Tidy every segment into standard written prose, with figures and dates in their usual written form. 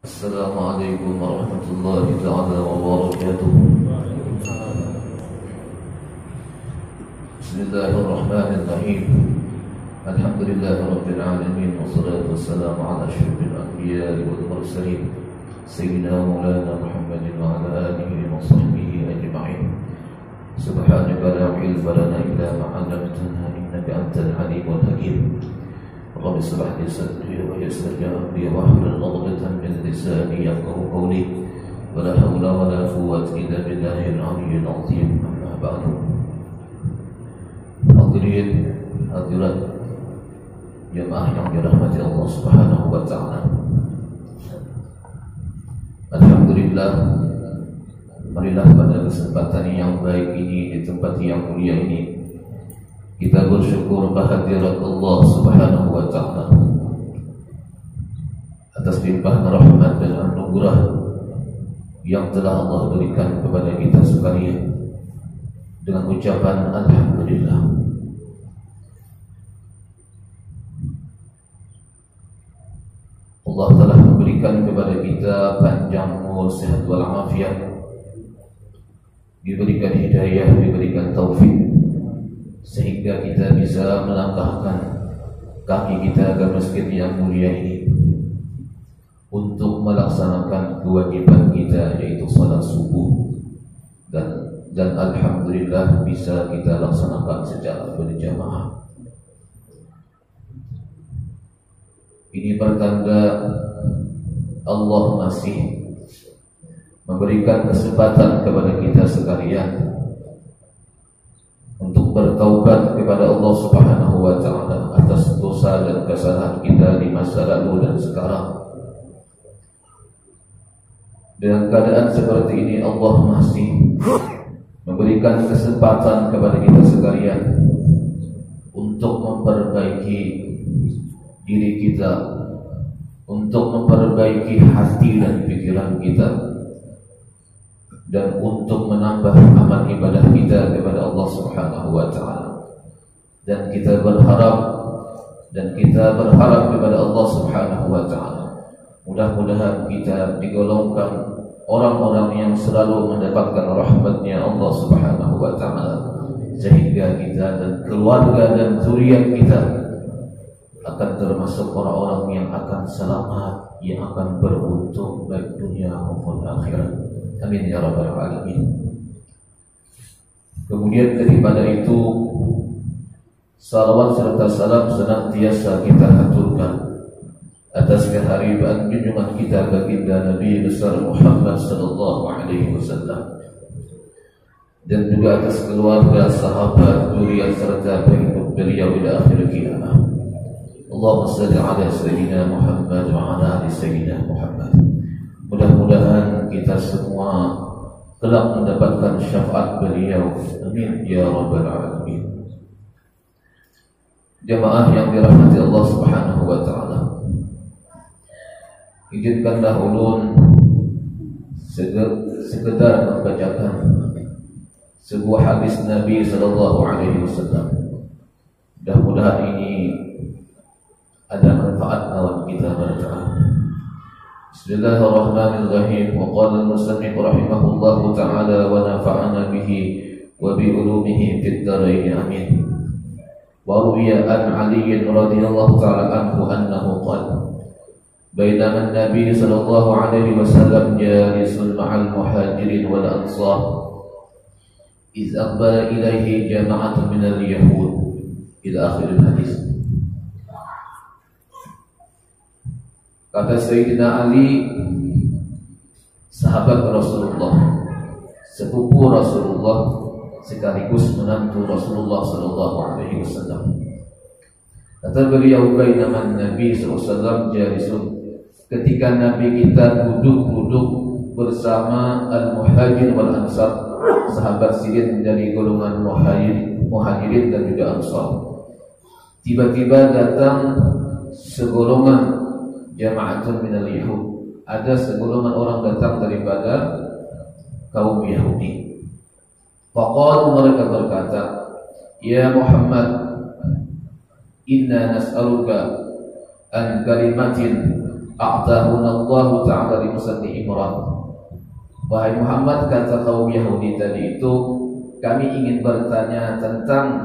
السلام عليكم ورحمة الله تعالى وبركاته. بسم الله الرحمن الرحيم. الحمد لله رب العالمين، والصلاة والسلام على أشرف الأنبياء والمرسلين سيدنا مولانا محمد وعلى آله وصحبه أجمعين. سبحانك لا علم لنا إلا ما علمتنا إنك أنت العليم الحكيم. رب اشرح لي صدري ويسر لي أمري واحلل عقدة من لساني يفقهوا قولي، ولا حول ولا قوة إلا بالله العلي العظيم. أما بعد. Hadirin hadirat jemaah yang dirahmati Allah Subhanahu wa taala. Alhamdulillah, marilah pada kesempatan yang baik ini, di tempat yang mulia ini, kita bersyukur kehadirat Allah Subhanahu wa taala atas limpahan rahmat dan anugerah yang telah Allah berikan kepada kita sekalian dengan ucapan alhamdulillah. Allah telah memberikan kepada kita panjang umur, sehat walafiat, diberikan hidayah, diberikan taufik, sehingga kita bisa melangkahkan kaki kita ke masjid yang mulia ini untuk melaksanakan kewajiban kita, yaitu salat subuh, dan alhamdulillah bisa kita laksanakan secara berjamaah. Ini pertanda Allah masih memberikan kesempatan kepada kita sekalian untuk bertaubat kepada Allah Subhanahu wa taala atas dosa dan kesalahan kita di masa lalu dan sekarang. Dengan keadaan seperti ini, Allah masih memberikan kesempatan kepada kita sekalian untuk memperbaiki diri kita, untuk memperbaiki hati dan pikiran kita, dan untuk menambah amal ibadah kita kepada Allah Subhanahu wa taala. Dan kita berharap kepada Allah Subhanahu wa taala, mudah-mudahan kita digolongkan orang-orang yang selalu mendapatkan rahmatnya Allah Subhanahu wa taala, sehingga kita dan keluarga dan zuriat kita akan termasuk orang-orang yang akan selamat, yang akan beruntung baik dunia maupun akhirat. Amin ya rabbal alamin. Kemudian daripada itu, salawat serta salam senantiasa kita haturkan atas keharibaan junjungan kita baginda Nabi besar Muhammad sallallahu alaihi wasallam, dan juga atas keluarga, sahabat, zuriat serta pengikut beliau ila akhir kiamat. Allahumma salli ala sayyidina Muhammad wa ala ali sayyidina Muhammad. Mudah-mudahan kita semua telah mendapatkan syafaat beliau. Amin ya rabbal alamin. Jemaah yang dirahmati Allah Subhanahu wa taala, izinkanlah ulun sekedar membacakan sebuah hadis Nabi sallallahu alaihi wasallam. Mudah-mudahan ini ada manfaat dalam kita berdoa. Bismillahirrahmanirrahim. Wa qala al-musannif rahimahullahu ta'ala wa nafa'ana bihi wa bi ulumihi fid dharain amin. Wa ruwiya an Ali radhiyallahu ta'ala anhu annahu qala bainama an-nabi sallallahu alaihi wasallam jalisun ma'al muhajirin wal ansar iz aqbala ilaihi jama'atun minal yahud ila akhir al-hadis. Kata Sayyidina Ali, sahabat Rasulullah, sepupu Rasulullah, sekaligus menantu Rasulullah sallallahu alaihi wasallam. Kata beliau, bainaman Nabi sallallahu alaihi wasallam jalisun, ketika Nabi kita duduk bersama al-muhajir wal ansar, sahabat silin dari golongan muhajirin dan juga ansar. Tiba-tiba datang segolongan jama'atun minal yahud, ada segolongan orang datang daripada kaum Yahudi. Faqalu, mereka berkata, ya Muhammad, inna nas'aluka an kalimatin a'tahuna Allah Ta'ala li utusan di Imran. Wahai Muhammad, kata kaum Yahudi tadi itu, kami ingin bertanya tentang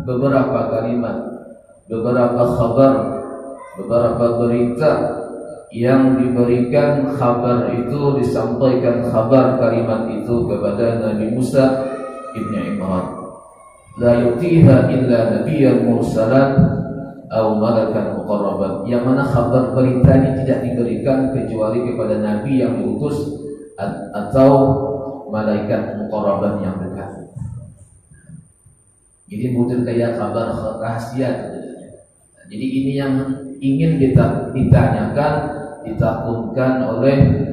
beberapa kalimat, beberapa kabar, beberapa berita yang diberikan kabar itu, disampaikan kabar kalimat itu kepada Nabi Musa ibn Imran. La yutiha illa nabiyyan mursalan aw malakan muqarraban, yang mana kabar berita ini tidak diberikan kecuali kepada nabi yang diutus atau malaikat muqarraban yang dekat. Jadi bukan kayak kabar rahasia. Jadi ini yang ingin ditanyakan, ditakutkan oleh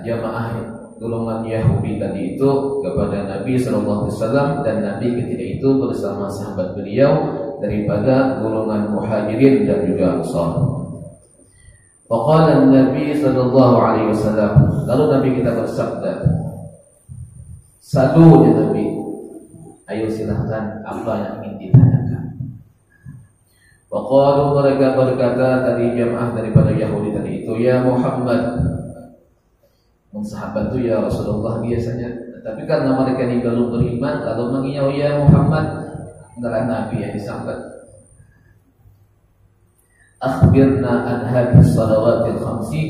jamaah golongan Yahudi tadi itu kepada Nabi SAW, dan Nabi ketika itu bersama sahabat beliau daripada golongan Muhajirin dan juga Ansar. Faqala Nabi SAW, lalu Nabi kita bersabda, salunya Nabi, ayo silahkan apa yang ingin ditanyakan. Faqalu, mereka berkata tadi jamaah daripada Yahudi tadi itu, ya Muhammad, sahabat itu ya Rasulullah biasanya, tapi karena mereka ini belum beriman, kalau mengiau ya Muhammad, adalah Nabi yang disambut. Akhbirna an hadhihi salawatil khamsi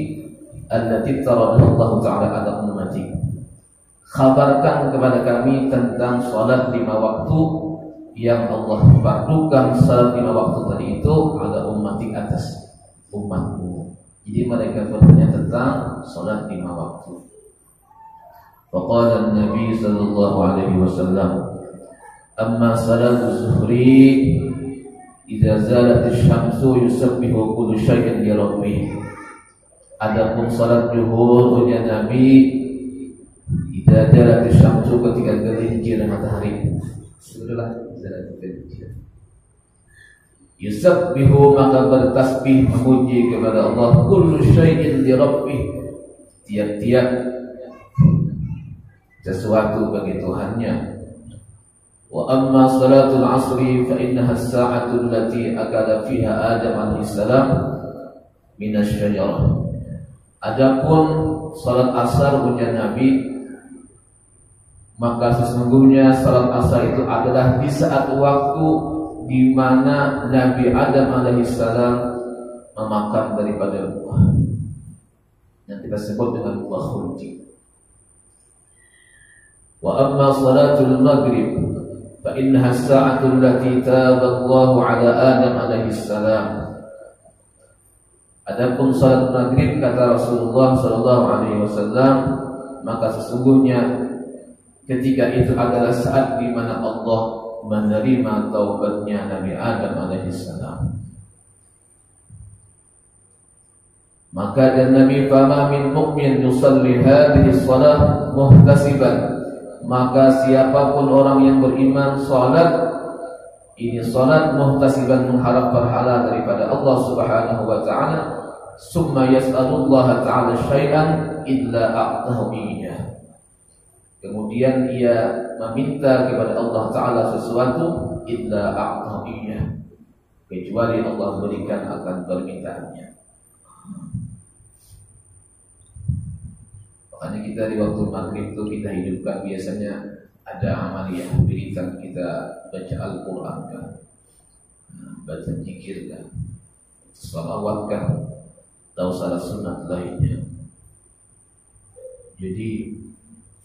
allati taradaha Allah Ta'ala ala ummati. Khabarkan kepada kami tentang salat 5 waktu yang Allah fardukan, salat 5 waktu tadi itu ala ummati, atas umatku. Jadi mereka bertanya tentang salat 5 waktu. Faqala Nabi sallallahu alaihi wasallam, amma salatu zuhri idza zalat asy-syamsu yusabbihu kullu syai'in li rabbih. Adapun salat zuhur ya Nabi, idza zalat asy-syamsu, ketika gelincir matahari, sudahlah zalat gelincir, yusabbihu, maka bertasbih memuji kepada Allah, kullu syai'in li rabbih, tiap-tiap sesuatu bagi Tuhannya. Wa amma salatul asri fa innaha as-sa'atu allati akala fiha Adam alaihi salam minasy-syajarah. Adapun salat asar ujar Nabi, maka sesungguhnya salat asar itu adalah di saat waktu di mana Nabi Adam alaihi salam memakan daripada buah yang kita sebut dengan buah khuldi. Wa amma salatul maghrib fa innaha as-sa'atu allati taba Allahu 'ala Adam alaihi salam. Adapun salat maghrib, kata Rasulullah sallallahu alaihi wasallam, maka sesungguhnya ketika itu adalah saat di mana Allah menerima taubatnya Nabi Adam alaihi salam. Maka dan Nabi, fama min mu'min yusalli hadhihi shalah muhtasiban, maka siapapun orang yang beriman salat ini salat muhtasiban, mengharap pahala daripada Allah Subhanahu wa taala, summa yas'alullaha ta'ala syai'an illa a'tahu iyyah, kemudian ia meminta kepada Allah taala sesuatu, illa a'tahu iyyah, kecuali Allah berikan akan permintaannya. Makanya kita di waktu maghrib itu kita hidupkan, biasanya ada amaliyah, berikan kita baca Al-Quran kan, baca zikir kan, salawat kan, atau salat sunat lainnya. Jadi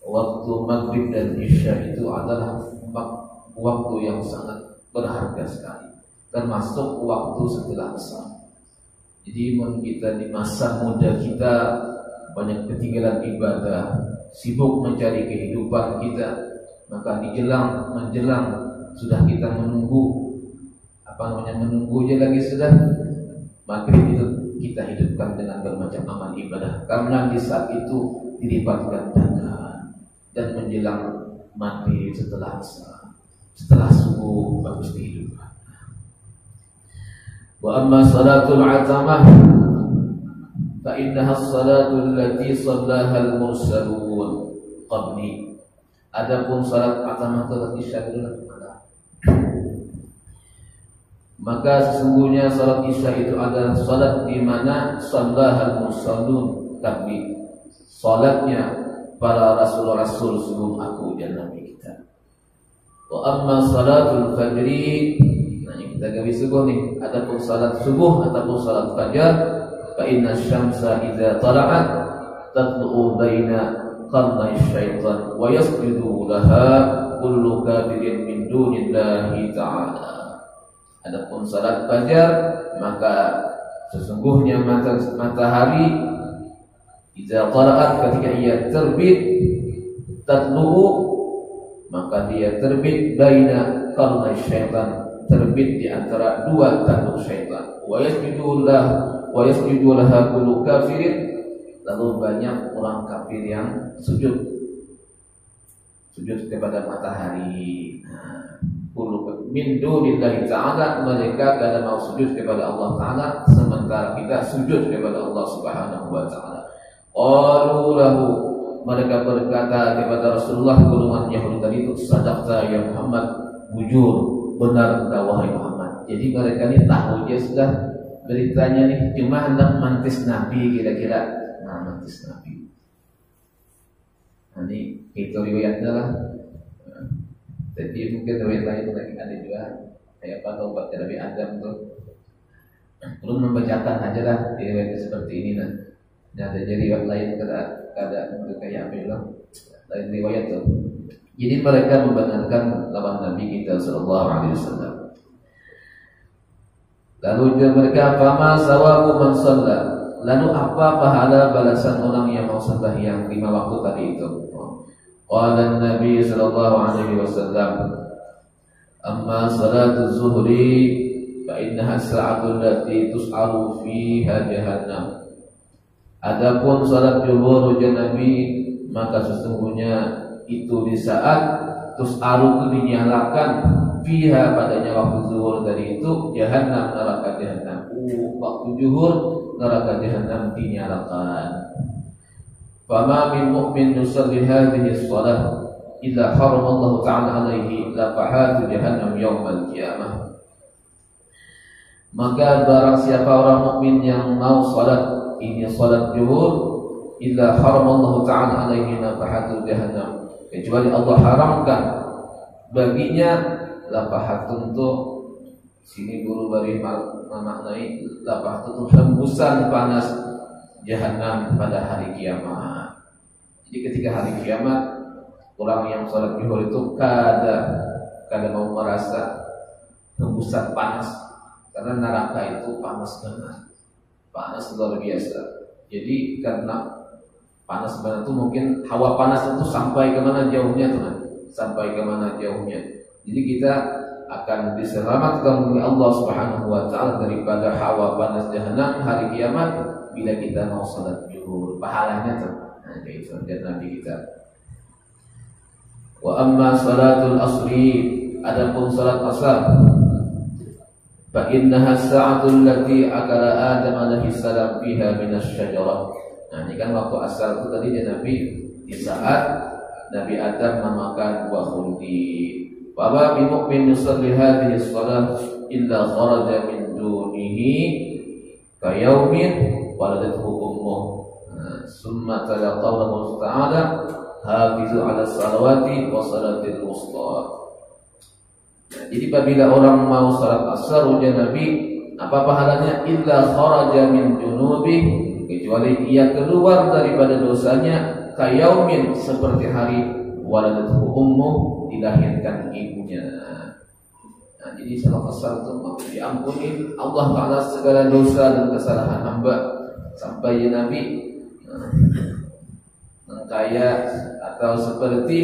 waktu maghrib dan isya itu adalah waktu yang sangat berharga sekali, termasuk waktu setelah asar. Jadi kita di masa muda kita banyak ketinggalan ibadah, sibuk mencari kehidupan kita, maka menjelang sudah kita menunggu menunggu aja lagi sudah maghrib itu kita hidupkan dengan bermacam amal ibadah, karena di saat itu dilipatkan gandaran, dan menjelang maghrib setelah asar, setelah subuh bagus dihidupkan. Wa amma salatul atamah fa innaha as-salatu allati shallaha al-mursalun qabli. Adapun salat atamah atau isya itu, maka sesungguhnya salat isya itu adalah salat di mana shallaha al-mursalun, mengingkari salatnya para rasul-rasul sebelum aku dan nabi kita. Wa amma salatul fajri, nah ini kita garis subuh nih. Adapun salat subuh ataupun salat fajar, fa inna syamsa idza tala'at tatlu'u baina qarnay syaitan wa yasjudu laha kullu kafirin min dunillahi ta'ala. Adapun salat fajar, maka sesungguhnya matahari idza qara'at, ketika ia terbit, tatlu'u, maka dia terbit baina qarnay syaitan, terbit di antara dua tanduk syaitan. Wa yasjudu laha kullu kafirin, lalu banyak orang kafir yang sujud kepada matahari. Min dunillahi ta'ala, mereka kadang mau sujud kepada Allah Ta'ala, sementara kita sujud kepada Allah Subhanahu wa Ta'ala. Qalu lahu, mereka berkata kepada Rasulullah, golongan Yahudi tadi itu, sadaqta ya Muhammad, bujur, benar engkau wahai Muhammad. Jadi mereka ini tahu dia sudah beritanya nih, cuma hendak mantis Nabi kira-kira. Nah, mantis Nabi. Nanti itu riwayatnya lah. Jadi mungkin riwayat lain lagi ada juga kayak apa taubat Nabi Adam tuh. Belum membacakan aja lah riwayat seperti ini nah. Dan ada riwayat lain kada kayak apa bilang lain riwayat tuh. Jadi mereka membenarkan lawan Nabi kita sallallahu alaihi wasallam. Lalu mereka fama sawabu man shalla. Lalu apa pahala balasan orang yang mau sembahyang 5 waktu tadi itu? Qala Nabi sallallahu alaihi wasallam, amma salatu zuhri fa innaha sa'atul lati tus'aru fiha jahannam. Adapun salat zuhur Nabi, maka sesungguhnya itu di saat tus'aru, itu dinyalakan, fiha padanya waktu zuhur tadi itu, jahannam, neraka jahannam. Waktu zuhur neraka jahannam dinyalakan. Fama min mu'min yusalli hadhihi as-salah illa harama Allah ta'ala alaihi lafahatu jahannam yaumal qiyamah. Maka barang siapa orang mukmin yang mau salat ini, salat zuhur, illa harama Allah ta'ala alaihi lafahatu jahannam, kecuali Allah haramkan baginya lafahatun tuh, sini guru bari memaknai lafahatun tuh hembusan panas jahannam pada hari kiamat. Jadi ketika hari kiamat, orang yang sholat zuhur itu kada mau merasa hembusan panas, karena neraka itu panas banget, panas luar biasa. Jadi karena panas banget itu mungkin hawa panas itu sampai kemana jauhnya teman, sampai kemana jauhnya. Jadi kita akan diselamatkan oleh Allah Subhanahu wa Ta'ala daripada hawa panas jahannam hari kiamat bila kita mau salat zuhur. Pahalanya tuh kayak itu dan Nabi kita. Wa amma salatul asri, adapun salat asar, fa innaha sa'atul lati akala Adam alaihi salam fiha minasy syajarah. Nah, ini kan waktu asar itu tadi Nabi di saat Nabi Adam memakan buah khuldi. Wa ma bi mu'min yusalli hadhihi shalah illa kharaja min dunihi ka yaumin waladathu ummuh. Summa tala qawluhu ta'ala hafizu 'ala salawati wa salatil wusta. Jadi apabila orang mau salat asar ujar Nabi, apa pahalanya? Illa kharaja min junubi, kecuali ia keluar daripada dosanya, kayaumin, seperti hari waladathu ummuh, dilahirkan ibunya. Nah, jadi salat asar itu mau diampuni Allah Ta'ala segala dosa dan kesalahan hamba. Sampai ya Nabi kayak atau seperti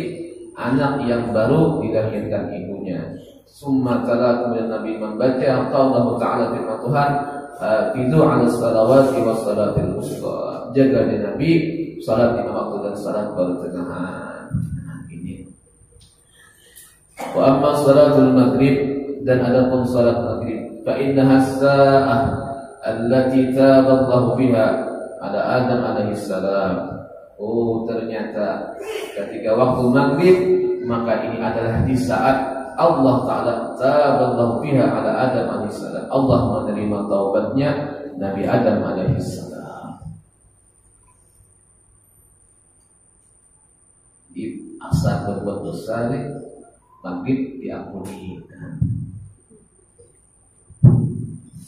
anak yang baru dilahirkan ibunya. Summa tala, kemudian Nabi membaca qaulullah ta'ala, firman Tuhan, hafizu 'ala salawati was salatil wusta. Jaga di Nabi salat 5 waktu dan salat pertengahan. Ini. Wa amma salatul maghrib, dan adapun salat maghrib, fa innaha sa'ah allati taballahu fiha ala Adam alaihi salam. Oh, ternyata ketika waktu maghrib, maka ini adalah di saat Allah Ta'ala taballahu fiha ala Adam alaihi salam, Allah menerima taubatnya Nabi Adam alaihi salam. Jadi asal berbuat dosa nih, maghrib diampuni.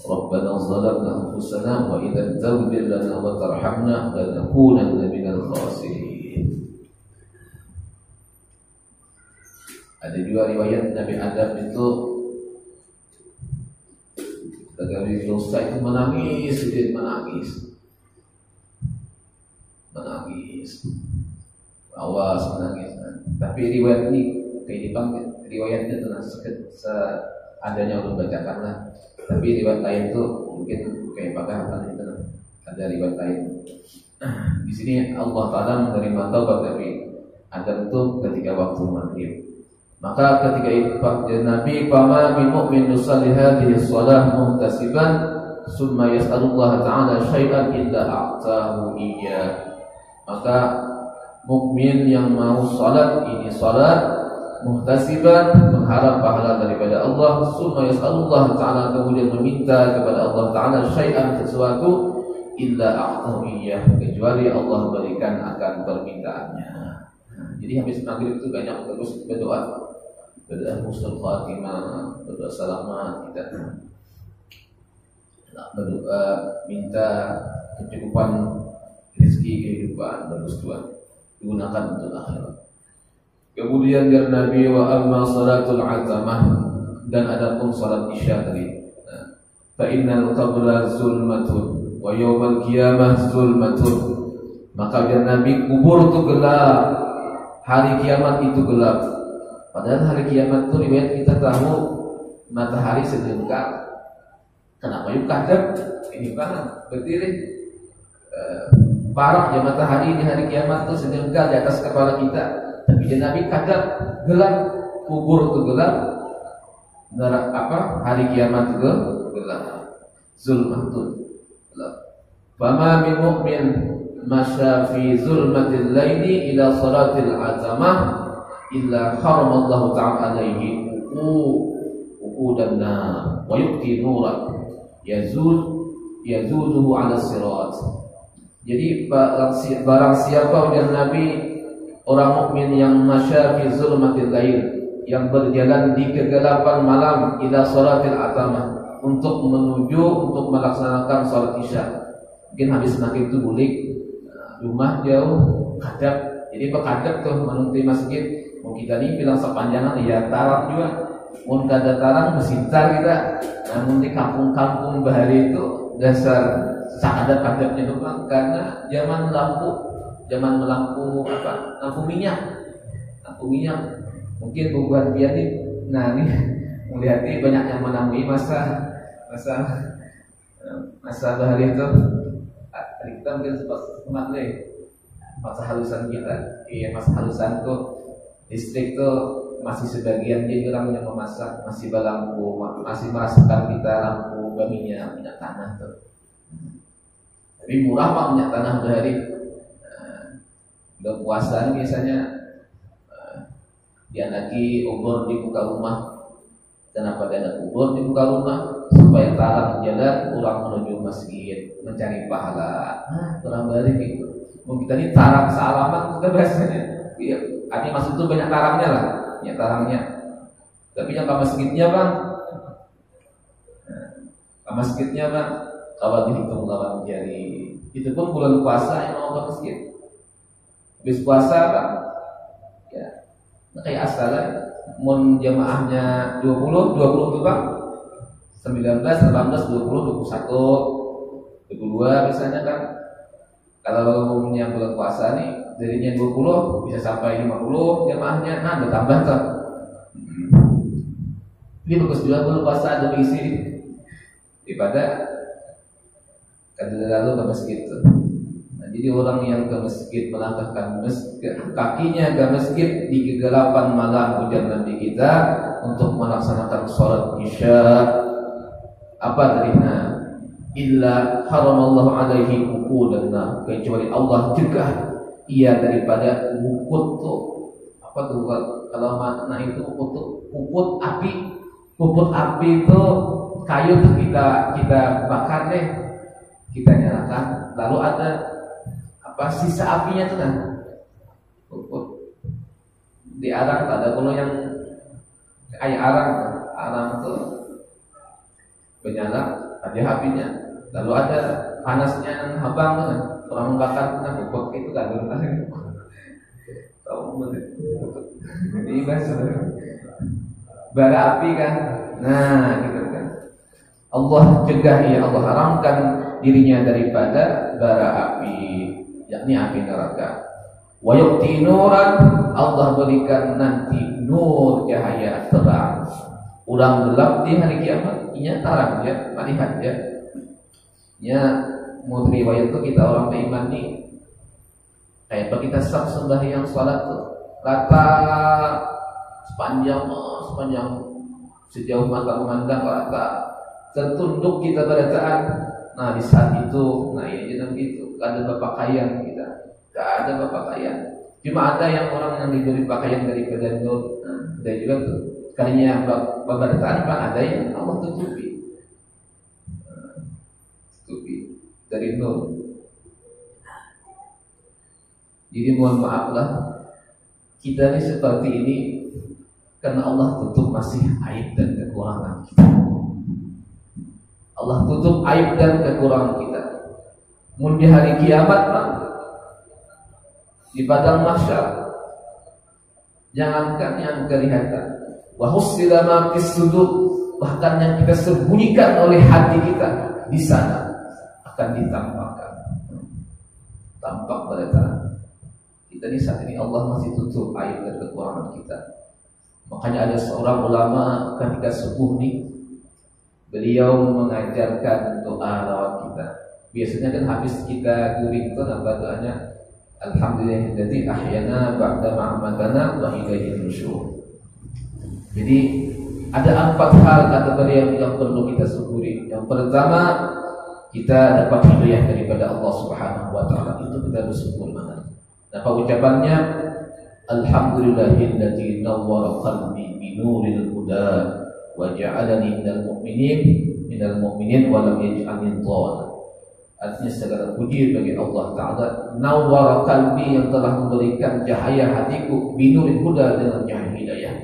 Rabbana zalamna anfusana wa idza taghfir lana wa tarhamna lanakunanna minal khasirin. Ada juga riwayat Nabi Adam itu ketika dosa itu menangis, dia menangis. Awas menangis. Tapi riwayat ini kehidupan riwayatnya tentang seadanya untuk bacakanlah. Tapi riwayat lain itu mungkin kayak bagaimana itu ada riwayat lain. Di sini Allah Taala menerima taubat Nabi Adam itu ketika waktu maghrib. Maka ketika itu Nabi fama min mu'min yusalli hadhihi shalah muhtasiban summa yas'alullah ta'ala syai'an illa a'tahu iyyah. Maka mukmin yang mau salat ini salat muhtasiban mengharap pahala daripada Allah, summa yas'alullah ta'ala kemudian meminta kepada Allah Ta'ala syai'an sesuatu illa a'tahu iyyah, kecuali Allah berikan akan permintaannya. Jadi habis maghrib itu banyak terus berdoa husnul khatimah, berdoa selamat kita, berdoa minta kecukupan rezeki kehidupan, bagus Tuhan digunakan untuk akhirat. Kemudian dari Nabi wa amma salatul atamah, dan adapun salat isya tadi, fa innal qabra zulmatun wa yawmal qiyamah zulmatun. Maka dari Nabi kubur itu gelap, hari kiamat itu gelap. Padahal hari kiamat itu riwayat kita tahu matahari sedengkal. Kenapa yuk kadang ini kan berdiri parah ya matahari di hari kiamat itu sedengkal di atas kepala kita. Tapi Nabi kadang gelap, kubur itu gelap, hari kiamat itu gelap, zulmatun gelap. Fama min mu'min masya fi zulmatil laili ila salatil azamah illa haramallahu ta'ala alaihi uqudan nar wa yu'ti nuran yazuzuhu ala sirat. Jadi barang siapa ujar Nabi, orang mukmin yang masya fi zulmatil lail, yang berjalan di kegelapan malam ila salatil atamah, untuk melaksanakan salat isya. Mungkin habis maghrib itu bulik, rumah jauh kadap, jadi berkadap tuh menunti masjid. Mau kita ini bilang sepanjangan ya tarang juga, mau kada tarang mesintar kita. Namun di kampung-kampung bahari itu dasar sakadap-kadapnya doang, karena zaman lampu minyak, mungkin buat biar nih. Nah ini melihat ini banyak yang menemui masa bahari itu. Kita mungkin sempat masa halusan kita, masa halusan tuh listrik tuh masih sebagian dia orang yang memasak, masih berlampu, masih merasakan kita lampu minyak tanah tuh. Tapi murah pak minyak tanah dari udah puasa biasanya dia lagi obor di muka rumah. Kenapa dia ada obor di muka rumah? Supaya tarang jalan orang menuju masjid mencari pahala. Orang balik gitu. Mau kita ini tarang sealaman kita biasanya. Iya, artinya maksud itu banyak tarangnya lah, banyak tarangnya. Tapi yang ke masjidnya bang, kawan dihitung lawan jari. Itu pun bulan puasa yang mau ke masjid. Habis puasa bang, ya, kayak asalnya, mun jamaahnya 20 tuh bang, 19, 18, 20, 21, 22 misalnya kan. Kalau yang bulan puasa nih darinya 20 bisa sampai 50 jamaahnya, bertambah tuh. Ini bagus juga bulan puasa ada isi daripada lalu ke masjid tuh. Nah, jadi orang yang ke masjid melangkahkan kakinya ke masjid di kegelapan malam ujar Nabi kita untuk melaksanakan sholat isya, apa tadinya? Illa haramallahu alaihi uqudan nar, kecuali Allah cegah ia daripada ukut tuh. Apa tuh kalau makna itu ukut api. Ukut api itu kayu tuh kita bakar deh, kita nyalakan, lalu ada apa sisa apinya tuh kan ukut. di arang ada kalau yang kayak arang itu menyala ada apinya, lalu ada panasnya habang kan, orang membakar kan bobok itu kan tahu ini bahasa bara api kan, nah gitu kan. Allah cegah, ya Allah haramkan dirinya daripada bara api, yakni api neraka. Wa yu'ti nuran, Allah berikan nanti nur, cahaya terang. Ulang gelap di hari kiamat, inya terang ya, melihat ya. Ya, menurut riwayat itu kita orang beriman nih, kayak kita sembahyang salat tuh, rata sepanjang sejauh mata memandang rata, tertunduk kita pada taat. Nah di saat itu, nah ini jadi begitu, gak ada berpakaian kita, gak ada berpakaian. Cuma ada yang orang yang diberi pakaian daripada nur, ada juga tuh. Kalinya berbatasan ada yang Allah tutupi dari nur. Jadi mohon maaflah, kita ini seperti ini karena Allah tutup masih aib dan kekurangan kita. Allah tutup aib dan kekurangan kita. Mun di hari kiamat di padang mahsyar, jangankan yang kelihatan, wa hussila ma fis sudur, bahkan yang kita sembunyikan oleh hati kita di sana akan ditampakkan. Tampak pada tangan kita di saat ini. Allah masih tutup aib dan kekurangan kita. Makanya ada seorang ulama ketika subuh nih, beliau mengajarkan doa rawat kita. Biasanya kan habis kita guring itu apa doanya? Alhamdulillahilladzi ahyana ba'da ma amatana wa ilaihi nusyur. Jadi ada 4 hal kata beliau yang perlu kita syukuri. Yang pertama, kita dapat hidayah daripada Allah Subhanahu wa taala. Itu kita bersyukur banget. Apa ucapannya? Alhamdulillahilladzi nawwara qalbi bi nuril huda wa ja'alani minal mu'minin wa lam yaj'alni dhalla. Artinya segala puji bagi Allah Ta'ala, nawwara qalbi, yang telah memberikan cahaya hatiku, bi nuril huda, dengan cahaya hidayah.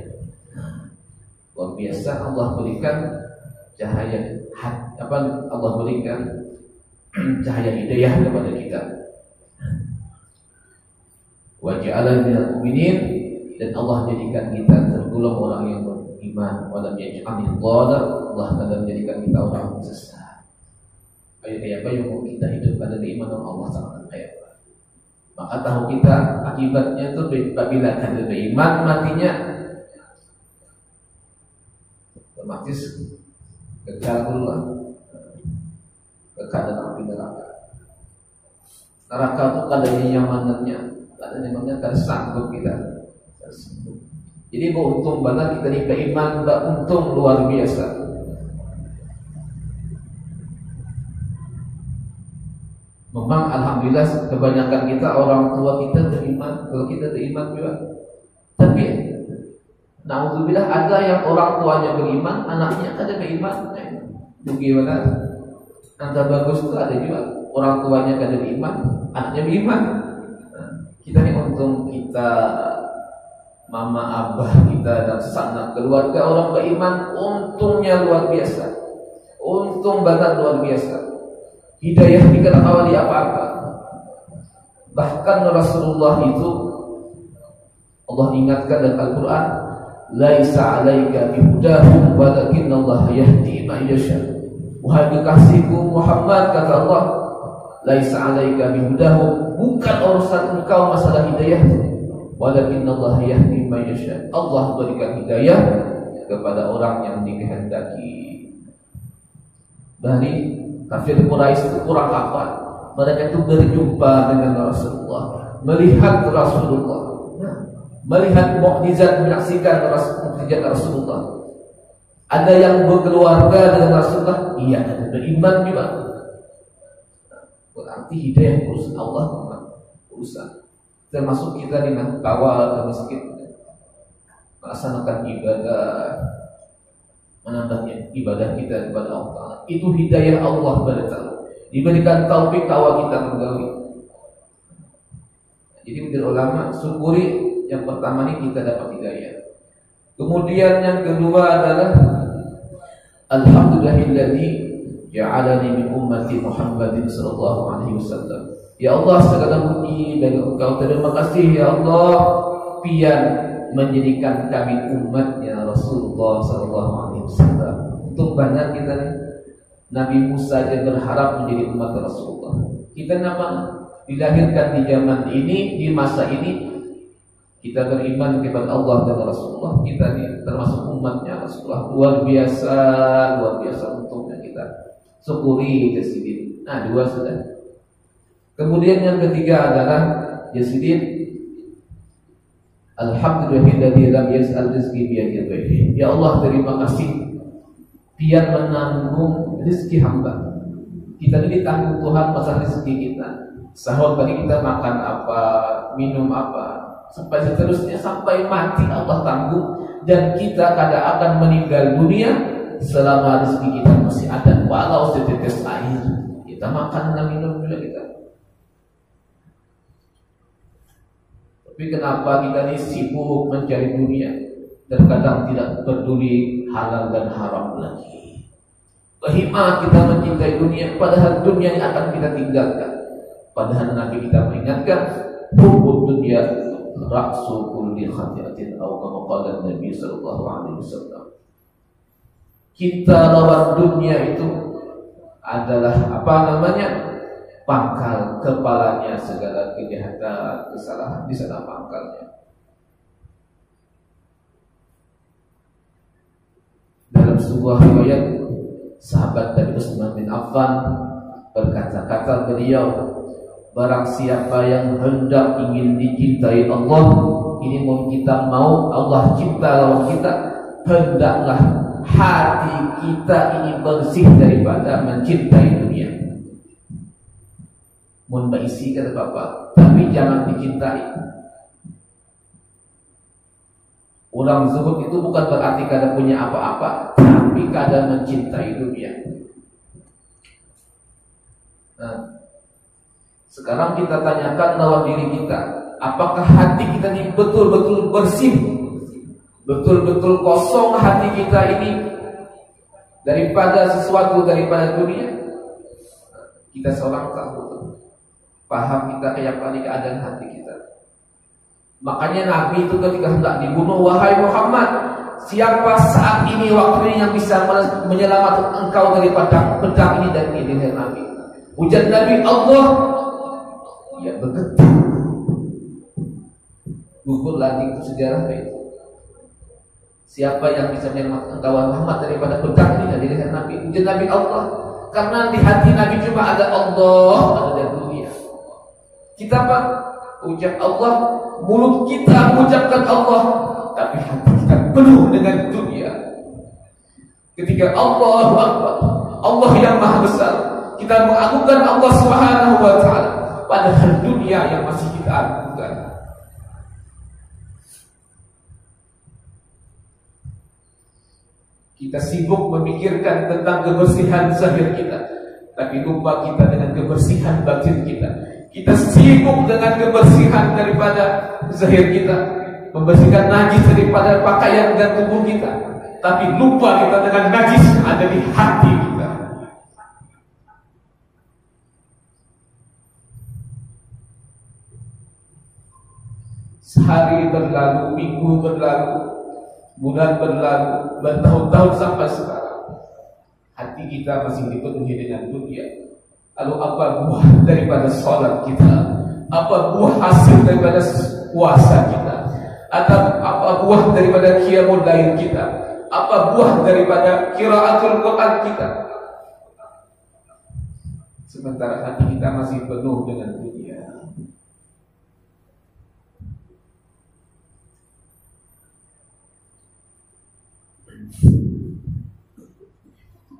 Luar biasa Allah berikan cahaya Allah berikan cahaya hidayah kepada kita. Wa ja'alani minal mu'minin, dan Allah jadikan kita tergolong orang yang beriman. Wa lam yaj'alni dhalla, Allah telah menjadikan kita orang yang sesat. Kayak apa yang mau kita hidup pada keimanan Allah Ta'ala kayak apa? Maka tahu kita akibatnya itu apabila ada beriman, matinya otomatis kekal pula, kekal dalam api neraka. Neraka itu kadang nyamanannya, kadang nyamannya tersanggup kita. Jadi beruntung banget kita diberi iman, beruntung luar biasa. Memang alhamdulillah kebanyakan kita orang tua kita beriman, kalau kita beriman juga. Tapi naudzubillah ada yang orang tuanya beriman, anaknya kada beriman. Bagaimana? Antara bagus itu ada juga orang tuanya kada beriman, anaknya beriman. Kita ini untung kita mama abah kita dan sanak keluarga orang beriman, untungnya luar biasa. Untung banget luar biasa. Hidayah tidak awali apa-apa. Bahkan Rasulullah itu Allah ingatkan dalam Al-Quran, laisa 'alaika bihudahum walakinnallaha yahdi man yasha. Wahai kekasihku Muhammad, kata Allah, laisa 'alaika bihudahum, bukan urusan engkau masalah hidayah, walakinnallaha yahdi man yasha. Allah berikan hidayah kepada orang yang dikehendaki. Dari kafir Quraisy itu kurang apa? Mereka itu berjumpa dengan Rasulullah, melihat Rasulullah, melihat mukjizat, menyaksikan mukjizat Rasulullah. Ada yang berkeluarga dengan Rasulullah, iya, ada beriman juga. Berarti hidayah urusan Allah, urusan. Termasuk kita dengan kawal ke masjid, melaksanakan ibadah, menambah ibadah kita kepada Allah. Itu hidayah Allah pada kita. Diberikan taufik kawal kita menggawi. Jadi menurut ulama, syukuri Yang pertama ini kita dapat hidayah. Kemudian yang kedua adalah alhamdulillahilladzi ja'alani min ummati Muhammadin sallallahu alaihi wasallam. Ya Allah, segala puji dari Engkau, terima kasih ya Allah pian menjadikan kami umatnya Rasulullah sallallahu alaihi wasallam. Untuk banyak kita nih, Nabi Musa dia berharap menjadi umat Rasulullah. Kita nama dilahirkan di zaman ini, di masa ini, kita beriman kepada Allah dan Rasulullah. Kita ini termasuk umatnya Rasulullah. Luar biasa untungnya kita. Syukuri Jasidin. Nah, dua sudah. Kemudian yang ketiga adalah Jasidin, alhamdulillahilladzi lam yas'al rizqi biyadihi. Ya Allah, terima kasih Biar menanggung rezeki hamba. Kita ini ditanggung Tuhan masalah rezeki kita. Sahur tadi kita makan apa, minum apa, sampai seterusnya sampai mati Allah tanggung. Dan kita kadang akan meninggal dunia selama rezeki kita masih ada. Walau setetes air, kita makan dan minum juga kita. Tapi kenapa kita ini sibuk mencari dunia dan kadang tidak peduli halal dan haram lagi. Bahimah kita mencintai dunia, padahal dunia yang akan kita tinggalkan. Padahal Nabi kita mengingatkan, hubbud dunya ra'su kulli khati'atin, atau kama qala Nabi sallallahu alaihi wasallam. Kita lawan dunia itu adalah pangkal kepalanya segala kejahatan, kesalahan di sana pangkalnya. Dalam sebuah riwayat, sahabat Nabi Utsman bin Affan berkata-kata beliau, barang siapa yang hendak ingin dicintai Allah, ini mau kita mau Allah cinta lawan kita, hendaklah hati kita ini bersih daripada mencintai dunia. Mun baisi kata Bapak, tapi jangan dicintai. Orang zuhud itu bukan berarti kada punya apa-apa, tapi kada mencintai dunia. Nah, sekarang kita tanyakan lawan diri kita, apakah hati kita ini betul-betul bersih, betul-betul kosong hati kita ini daripada sesuatu, daripada dunia? Kita seorang tahu, paham kita kayak apa keadaan hati kita. Makanya Nabi itu ketika hendak dibunuh, wahai Muhammad, siapa saat ini waktu ini yang bisa menyelamatkan engkau daripada pedang ini dan ini dari Nabi? Ujar Nabi, Allah. Ya begitu. Gugur lagi ke sejarah itu. Siapa yang bisa menyelamatkan engkau Muhammad daripada pedang ini dan ini dari Nabi? Ujar Nabi, Allah. Karena di hati Nabi cuma ada Allah, ada dunia. Kita Pak ucap Allah, mulut kita mengucapkan Allah, tapi hati kita penuh dengan dunia. Ketika Allahu Akbar, Allah yang Maha Besar, kita mengagungkan Allah Subhanahu wa Ta'ala, padahal dunia yang masih kita agungkan. Kita sibuk memikirkan tentang kebersihan zahir kita, tapi lupa kita dengan kebersihan batin kita. Kita sibuk dengan kebersihan daripada zahir kita, membersihkan najis daripada pakaian dan tubuh kita, tapi lupa kita dengan najis yang ada di hati kita. Sehari berlalu, minggu berlalu, bulan berlalu, bertahun-tahun sampai sekarang, hati kita masih dipenuhi dengan dunia. Lalu apa buah daripada sholat kita? Apa buah hasil daripada puasa kita? Atau apa buah daripada qiyamul lail kita? Apa buah daripada qiraatul Quran kita? Sementara hati kita masih penuh dengan dunia.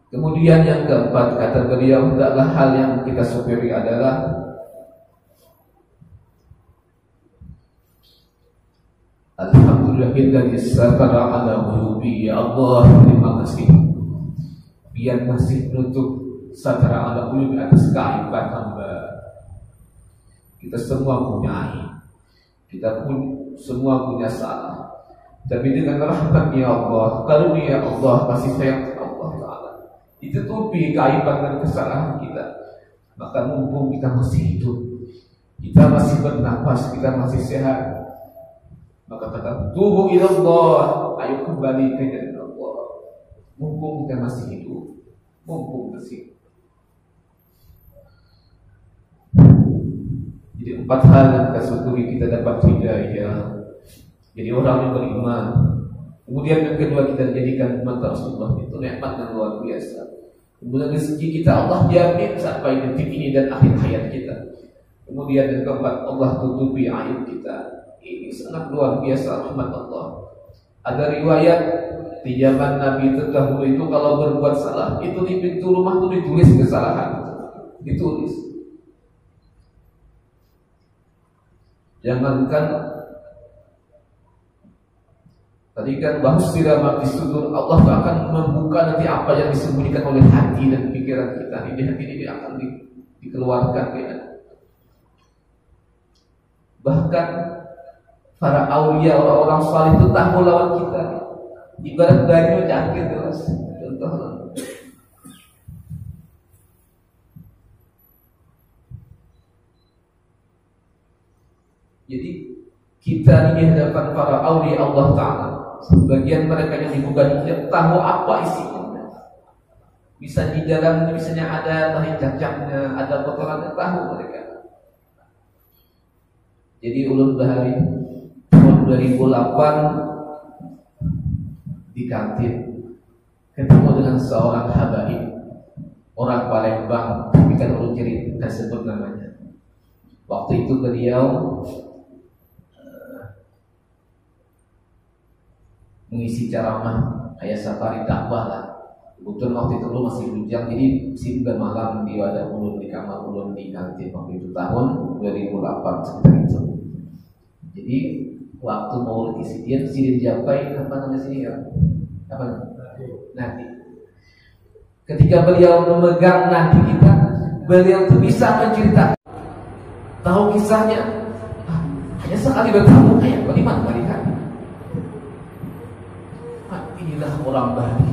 Kemudian yang keempat, kata beliau, hendaklah hal yang kita syukuri adalah alhamdulillahilladzi satara ala ghuyubi. Ya Allah, terima kasih biar masih menutup satara ala ghuyubi atas keaiban hamba. Kita semua punya aib, Kita pun semua punya salah. Tapi dengan rahmat-Nya Allah, karunia Allah, kasih sayang Allah Ta'ala, ditutupi keaiban dan kesalahan kita. Maka mumpung kita masih hidup, kita masih bernapas, kita masih sehat, maka kata tubuh ila Allah, ayo kembali ke jalan Allah. Mumpung kita masih hidup, mumpung masih. Jadi 4 hal yang kita syukuri, kita dapat hidayah, jadi orang yang beriman. Kemudian yang kedua, kita dijadikan umat Rasulullah, itu nikmat yang luar biasa. Kemudian rezeki kita Allah jamin sampai detik ini dan akhir hayat kita. Kemudian yang keempat, Allah tutupi aib kita. Ini sangat luar biasa rahmat Allah. Ada riwayat di zaman Nabi terdahulu itu kalau berbuat salah, itu di pintu rumah itu ditulis kesalahan, ditulis. Jangankan tadi kan bahusira ma fisudur, Allah akan membuka nanti apa yang disembunyikan oleh hati dan pikiran kita. Ini hati ini akan dikeluarkan ya. Bahkan para aulia, orang-orang saleh itu tahu lawan kita. Ibarat dari cangkir terus. Contoh. Jadi kita ini hadapan para aulia Allah Ta'ala. Sebagian mereka yang dibuka hijab tahu apa isinya. Bisa di dalam misalnya ada tahi cacatnya, ada kotorannya, tahu mereka. Jadi ulun bahari tahun 2008 di kantin ketemu dengan seorang habaib, orang Palembang, tapi kan ulun cerita sebut namanya. Waktu itu beliau mengisi ceramah kayak safari dakwah lah. Kebetulan waktu itu lu masih bujang, jadi simba malam di wadah ulun, di kamar ulun di kantin waktu itu tahun 2008 sekitar itu. Jadi waktu mau isi dia dijapai apa namanya sini ya? Apa? Nadi. Ketika beliau memegang nadi kita, beliau tuh bisa menceritakan, tahu kisahnya. Hanya sekali bertemu kayak bagaimana melihat. Inilah orang baik.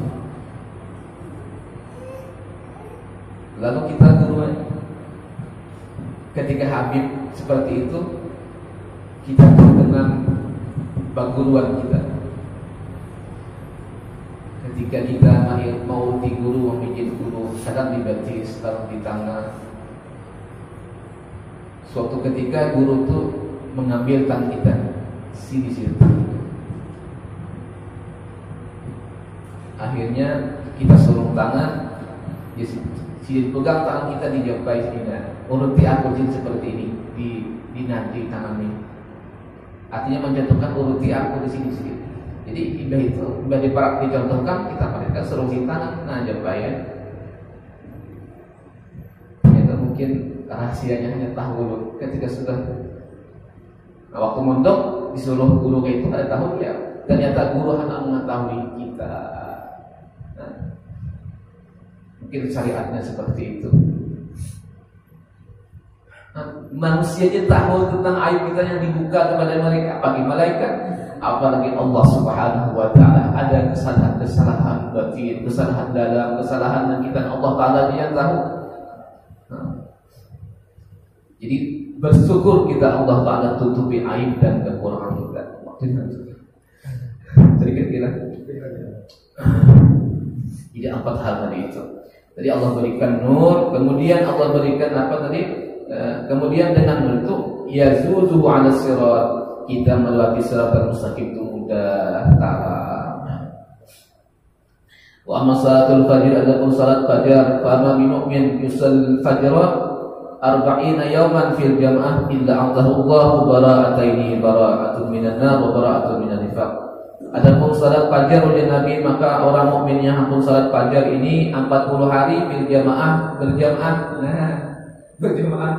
Lalu kita dulu ketika Habib seperti itu, kita dengan baguruan kita. Ketika kita mau di guru, memijit guru, kadang di betis, kadang di tangan. Suatu ketika guru itu mengambil tangan kita, sini. Akhirnya kita suruh tangan, si pegang tangan kita dijapai sini. Uruti aku seperti ini di nanti tangan ini. Artinya mencontohkan uruti aku di sini. Jadi ibadah dicontohkan, kita mereka suruh si tangan, nah japai ya. Itu mungkin rahasianya hanya tahu dulu. Ketika sudah waktu mondok disuruh guru kayak itu ada tahu ya. Ternyata guru hanya mengetahui kita. Mungkin syariatnya seperti itu. Manusia aja tahu tentang aib kita yang dibuka kepada mereka, bagi malaikat, apalagi Allah Subhanahu wa Ta'ala. Ada kesalahan batin, kesalahan dalam, kesalahan yang kita Allah Ta'ala yang tahu. Jadi bersyukur kita Allah Ta'ala tutupi aib dan kekurangan kita. Kira-kira jadi 4 hal tadi itu. Jadi Allah berikan nur, kemudian Allah berikan apa tadi? Kemudian dengan nur itu yazuzu 'ala sirat, kita melewati siratal mustaqim itu mudah, tarang. Wa amma salatul fajr, adapun salat fajar, fa ma mu'min yusall fajra 40 yawman fil jam'ah illa a'tahu Allahu bara'ataini, bara'atun minan nar wa bara'atun minan nifaq. Adapun salat fajar oleh Nabi, maka orang mukmin yang ampun salat fajar ini 40 hari bil jamaah, berjamaah. Nah, berjamaah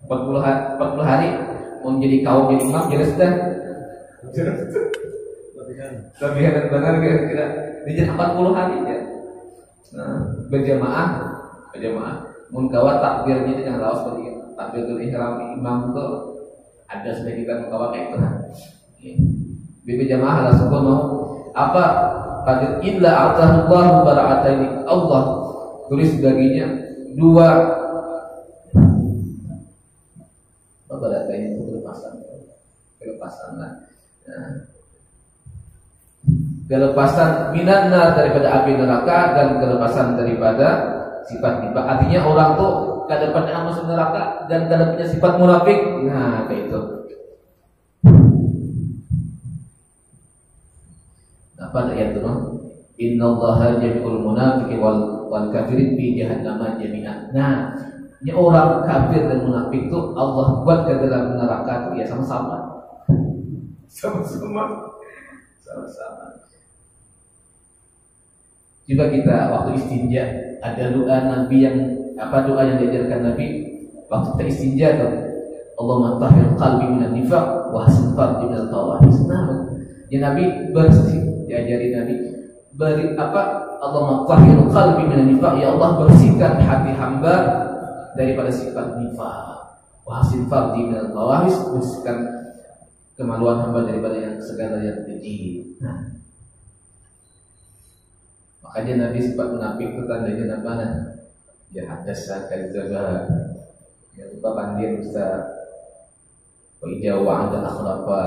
40 hari mau jadi kaum jadi imam jelas dah. Tapi kan benar kira-kira di 40 hari ya. Nah, berjamaah. Mun kawat takbirnya dengan lawas tadi. Takbiratul ihram imam itu Ada sudah kita mengkawal kayak itu. Bibi jamaah lah subuh mau apa? Qad illa atahullahu bara'ataini. Allah tulis baginya dua bara'ataini itu kelepasan lah. Kelepasan minanna daripada api neraka dan kelepasan daripada sifat nifaq. Artinya orang tuh kada pernah masuk neraka dan kada punya sifat munafik. Nah, kayak itu. Apa ayat itu? Innallaha jami'ul munafiqi wal kafirin fi jahannam jami'an. Nah, ini orang kafir dan munafik itu Allah buat ke dalam neraka ya sama-sama. Sama-sama. Coba kita waktu istinja ada doa Nabi yang doa yang diajarkan Nabi waktu kita istinja tuh. Allahumma tahhir qalbi minan nifaq wa hasin farji minal qawanis. Nah, ya Nabi bersih diajari Nabi beri Allahumma tahhir qalbi minan nifaq, ya Allah bersihkan hati hamba daripada sifat nifaq. Wa hasin farji minal qawanis, bersihkan kemaluan hamba daripada yang segala yang keji. Nah, makanya Nabi sifat munafik itu tandanya apa? Ya hadasa kadzdzaba. Ya lupa pandir bisa wa idza wa'ada akhlafa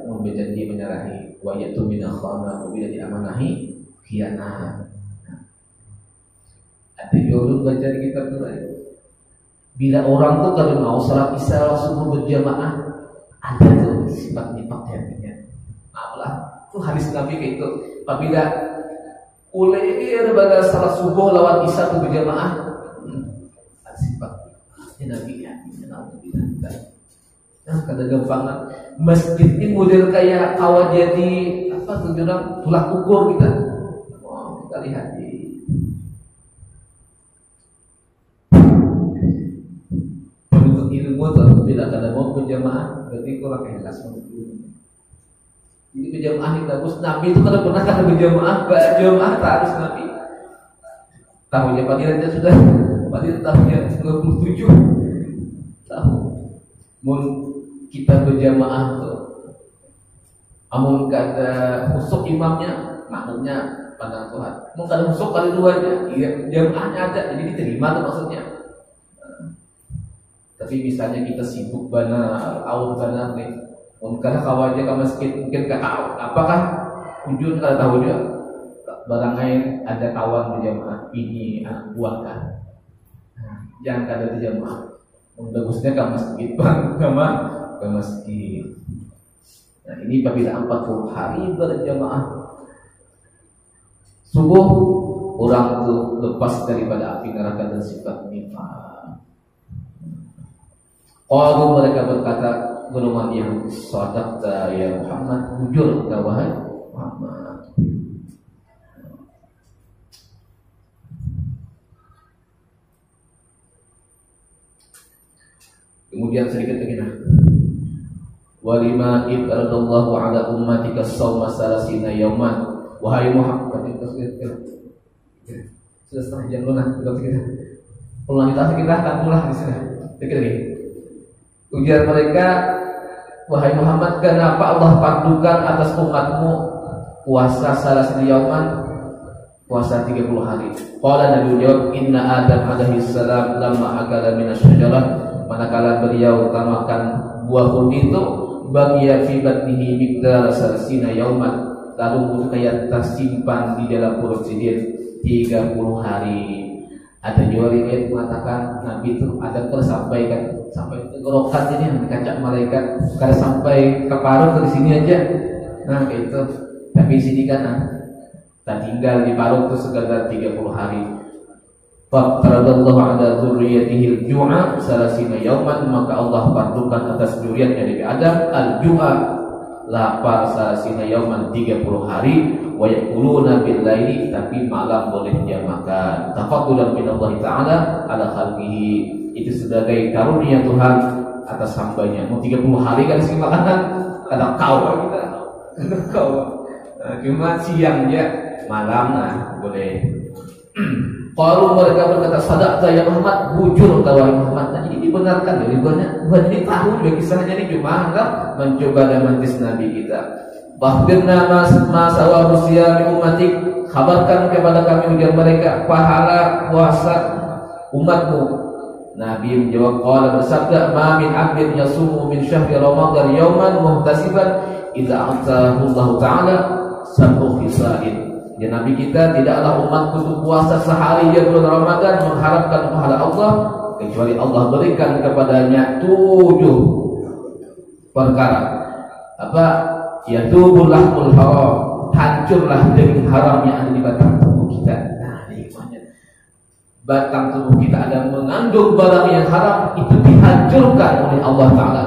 wa berjanji menyerahi wa yatu min akhana wa bila diamanahi khianah. Ada jurus baca di kitab itu. Bila orang tuh kalau mau salat isya subuh berjamaah ada tuh sifat nifaq artinya. Apalah tuh hadis Nabi kayak itu. Apabila ulir pada salat subuh lawan isya tuh berjamaah sifat Nabi ya. Nah, kada gampang masjid ini model kayak kawah jadi tuh jurang tulak ukur kita. Oh, kita lihat di untuk ilmu tuh bila kada mau berjamaah berarti kurang ikhlas untuk ilmu. Jadi berjamaah itu bagus. Nabi itu kada pernah kada berjamaah, berjamaah harus Nabi. Tahunnya padilannya sudah padilan tahunnya 27 tahun. Mun kita berjamaah tuh amun kada husuk imamnya makmumnya pandang Tuhan. Mun kada husuk kali duanya, iya jamaahnya ada jadi diterima tuh maksudnya. Tapi misalnya kita sibuk benar, awal benar nih, mun kada kawaja ke masjid mungkin ka apakah ujun kada tahu dia barangkali ada kawan berjamaah ini anak buah kan. Jangan kada berjamaah. Bagusnya ke masjid bang, ke masjid. Nah ini apabila 40 hari berjamaah subuh orang itu lepas daripada api neraka dan sifat nifaq. Qalu mereka berkata golongan yang sadaqta ya Muhammad, jujur engkau wahai Muhammad. Kemudian sedikit lagi walima ibadallahu ala ummatika sawma salasina yauman. Wahai Muhammad, sudah setengah jam lunas kita. Ulang kita akan mulai di sana. Sedikit lagi. Ujar mereka, wahai Muhammad, kenapa Allah fardukan atas umatmu puasa salasina yauman, puasa 30 hari. Qala Nabi jawab, inna Adam alaihi salam lamma akala minasyajarah, manakala beliau makan buah kurdi itu bagiya fi batnihi miqdar salasina yauman, lalu kayak tersimpan di dalam perut sidin 30 hari. Ada juga riwayat mengatakan Nabi itu ada tersampaikan sampai tenggorokan ini yang dikacak malaikat karena sampai ke paruh ke sini aja. Nah kayak itu. Tapi di sini kan tak tinggal di paruh itu sekitar 30 hari. Faqtaradallahu ala dzurriyyatihi al-ju'a salasina yauman, maka Allah fardukan atas dzurriyyatnya dari Adam al-ju'a, lapar salasina yauman 30 hari, wa yaquluna bil laili, tapi malam boleh dia makan. Tafaddulan min Allah taala ala khalqihi, itu sebagai karunia Tuhan atas hambanya. Mau 30 hari kan sih makanan kada kau kita. Kada kau. Cuma siang ya, malam boleh. Kalau mereka berkata sadaqta ya Muhammad, bujur kau Muhammad. Nah, ini dibenarkan dari bukan jadi tahu juga kisahnya ini cuma anggap mencoba dan mentis Nabi kita. Bahdirna masawa usia umatik, kabarkan kepada kami ujar mereka pahala puasa umatmu. Nabi menjawab qala bersabda ma min 'abdin yasumu min syahri ramadan yawman muhtasiban idza atahu Allah taala sab'u khisalin. Ya Nabi kita tidaklah umatku itu puasa sehari di bulan Ramadan mengharapkan pahala Allah kecuali Allah berikan kepadanya 7 perkara. Apa? Yatubul lahmul haram, hancurlah daging haram yang ada di batang tubuh kita. Nah, ini hikmahnya. Batang tubuh kita ada mengandung barang yang haram, itu dihancurkan oleh Allah Ta'ala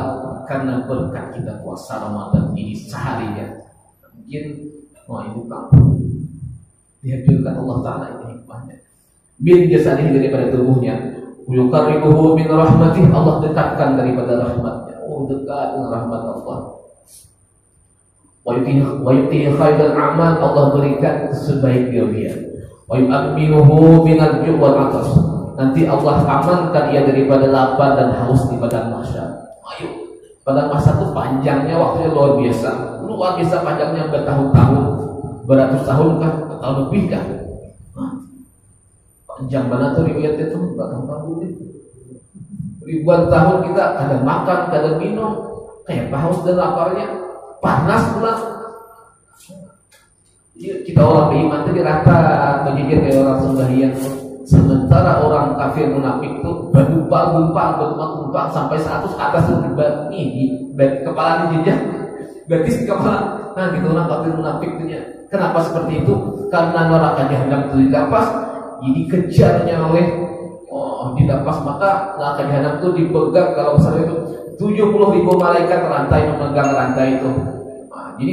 karena berkat kita puasa Ramadan ini seharinya. Mungkin itu dihancurkan Allah Ta'ala, ini hikmahnya. Bin jasadihi daripada tubuhnya, yuqarribuhu min rahmatih, Allah dekatkan daripada rahmatnya. Oh, dekat dengan rahmat Allah. Wa yu'ti khairal amal, Allah berikan sebaik-baiknya dia. Wa yu'minuhu min al-ju' wal 'atas, nanti Allah amankan ia daripada lapar dan haus di padang mahsyar. Ayo, padang mahsyar itu panjangnya waktunya luar biasa panjangnya bertahun-tahun, beratus tahun kah, atau lebih kah? Panjang banget tuh riwayatnya tuh, bertahun-tahun ribuan tahun kita kadang makan, kadang minum, kayak haus dan laparnya. Panas pula. Kita orang beriman tadi rata berjijir kayak orang sembahyang. Sementara orang kafir munafik itu bergumpal sampai 100 atas ini kepala dijejak. Berarti si kepala. Nah, gitu orang kafir munafik itu. Kenapa seperti itu? Karena neraka jahanam itu dilapas, jadi kejarnya oleh dilapas, maka neraka jahanam itu dipegang kalau misalnya itu 70.000 malaikat rantai memegang rantai itu. Nah, jadi